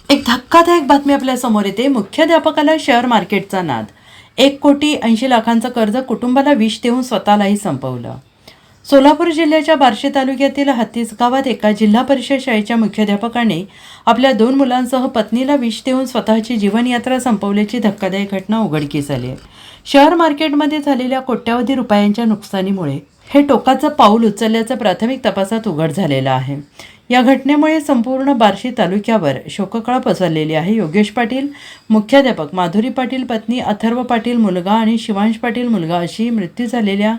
एक धक्कादायक बातमी आपल्या समोर येते। मुख्याध्यापकाला शेअर मार्केटचा नाद। 1,80,00,000 कर्ज कुटुंबाला विष देऊन स्वतःलाही संपवलं। सोलापूर जिल्ह्याच्या बार्शी तालुक्यातील हत्तीस गावात एका जिल्हा परिषद शाळेच्या मुख्याध्यापकाने आपल्या 2 मुलांसह पत्नीला विष देऊन स्वतःची जीवनयात्रा संपवल्याची धक्कादायक घटना उघडकीस आली आहे। शेअर मार्केटमध्ये झालेल्या कोट्यावधी रुपयांच्या नुकसानीमुळे हे टोकाचं पाऊल उचलल्याचं प्राथमिक तपासात उघड झालेलं आहे। या घटनेमुळे संपूर्ण बार्शी तालुक्यावर शोककळा पसरलेली आहे। योगेश पाटील मुख्याध्यापक, माधुरी पाटील पत्नी, अथर्व पाटील मुलगा आणि शिवांश पाटील मुलगा अशी मृत्यू झालेल्या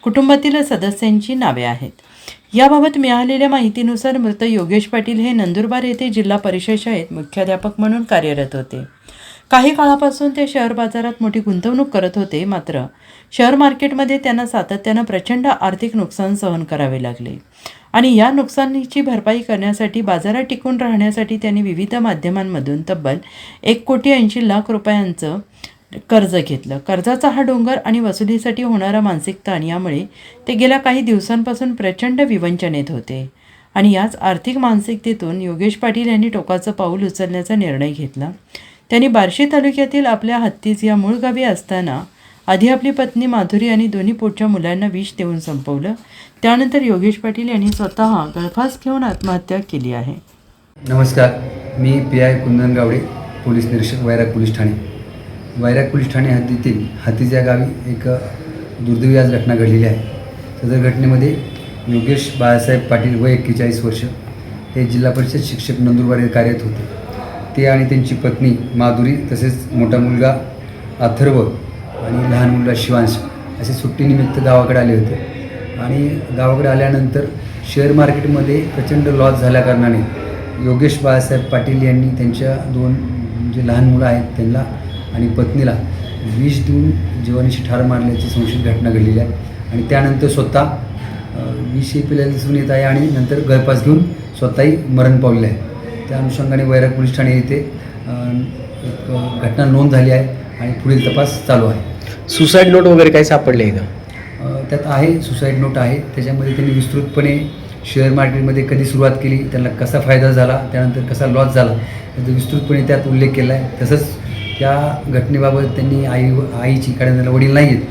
कुटुंबातील सदस्यांची नावे आहेत। याबाबत मिळालेल्या माहितीनुसार मृत योगेश पाटील हे नंदुरबार येथे जिल्हा परिषद शाळेत मुख्याध्यापक म्हणून कार्यरत होते। काही काळापासून ते शेअर बाजारात मोठी गुंतवणूक करत होते, मात्र शेअर मार्केटमध्ये त्यांना सातत्यानं प्रचंड आर्थिक नुकसान सहन करावे लागले आणि या नुकसानीची भरपाई करण्यासाठी बाजारात टिकून राहण्यासाठी त्यांनी विविध माध्यमांमधून तब्बल 1,80,00,000 रुपयांचं कर्ज घेतलं। कर्जाचा हा डोंगर आणि वसुलीसाठी होणारा मानसिक ताण यामुळे ते गेल्या काही दिवसांपासून प्रचंड विवंचनेत होते आणि याच आर्थिक मानसिकतेतून योगेश पाटील यांनी टोकाचं पाऊल उचलण्याचा निर्णय घेतला। त्यांनी बार्शी तालुक्यातील आपल्या हत्तीस या मूळ गावी असताना आधी आपली पत्नी माधुरी आणि दोन्ही पोटच्या मुलांना विष देऊन संपवलं। त्यानंतर योगेश पाटील यांनी स्वतः गळफास घेऊन आत्महत्या केली आहे। नमस्कार, मी PI कुंदन गावडे, पोलीस निरीक्षक, वैराग पोलीस ठाणे। वैराग पोलीस ठाणे हद्दीतील हत्तीस या गावी एक दुर्दैवी आज घटना घडलेली आहे। सदर घटनेमध्ये योगेश बाळासाहेब पाटील वय 41 वर्ष हे जिल्हा परिषद शिक्षक नंदुरबार येथे कार्यरत होते। ते आणि त्यांची पत्नी माधुरी तसेच मोठा मुलगा अथर्व आणि लहान मुलगा शिवांश असे सुट्टीनिमित्त गावाकडे आले होते आणि गावाकडे आल्यानंतर शेअर मार्केटमध्ये प्रचंड लॉस झाल्याकारणाने योगेश बाळासाहेब पाटील यांनी त्यांच्या 2 जे लहान मुलं आहेत त्यांना आणि पत्नीला विष देऊन जीवानीशी ठार मारल्याची संशयित घटना घडलेली आहे आणि त्यानंतर स्वतः विष पिल्याला दिसून येत आहे आणि नंतर गळफास घेऊन स्वतःही मरण पावलेले आहे। त्या अनुषंगाने वैराग पोलीस ठाणे येथे घटना नोंद झाली आहे आणि पुढील तपास चालू आहे। सुसाईड नोट वगैरे काही सापडले आहे का? त्यात आहे, सुसाईड नोट आहे। त्याच्यामध्ये त्यांनी विस्तृतपणे शेअर मार्केटमध्ये कधी सुरुवात केली, त्यांना कसा फायदा झाला, त्यानंतर कसा लॉस झाला याचा विस्तृतपणे त्यात उल्लेख केला आहे। तसंच त्या घटनेबाबत त्यांनी आईची, कारण त्याला वडील नाही आहेत,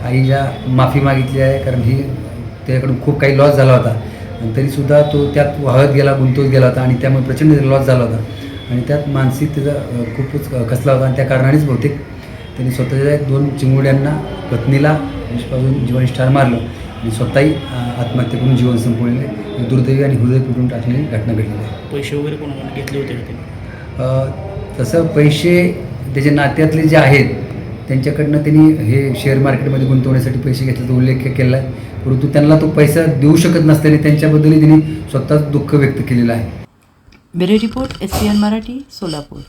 आईला माफी मागितली आहे, कारण ही त्याच्याकडून खूप काही लॉस झाला होता आणि तरीसुद्धा तो त्यात वाहत गेला, गुंतवत गेला होता आणि त्यामुळे प्रचंड लॉस झाला होता आणि त्यात मानसिक त्याचा खूपच कसला होता आणि त्या कारणानेच बहुतेक त्यांनी स्वतःच्या 2 चिमुरड्यांना, पत्नीला विषपासून जीवानीशी ठार मारलं आणि स्वतःही आत्महत्या करून जीवन संपवलेले दुर्दैवी आणि हृदय पिटून टाकलेली घटना घडलेली आहे। पैसे वगैरे कोणाकडे घेतले होते का? तसं पैसे त्याचे नात्यातले जे आहेत त्यांच्याकडनं त्यांनी हे शेअर मार्केटमध्ये गुंतवण्यासाठी पैसे घेतल्याचा उल्लेख केला आहे, परंतु त्यांना तो पैसा देऊ शकत नसल्याने त्यांच्याबद्दलही त्यांनी स्वतःच दुःख व्यक्त केलेलं आहे। Bureau report SCN Marathi, Solapur.